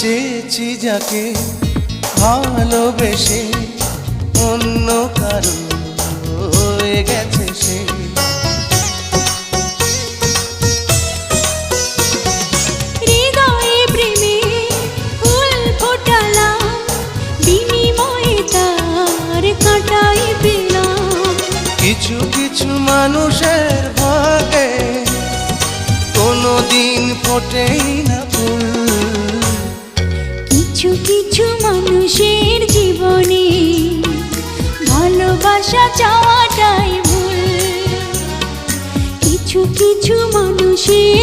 চেয়েছি যাকে ভালোবেসে অন্য কারো হয়ে গেছে সে। হৃদয়ে প্রেমে ফুল ফোটালাম, বিনিময়ে তার কাঁটাই পেলাম। কিছু কিছু মানুষের ভাগে কোনোদিন ফোটেই না ফুল। কিছু কিছু মানুষের জীবনে ভালোবাসা চাওয়াটাই ভুল। কিছু কিছু মানুষের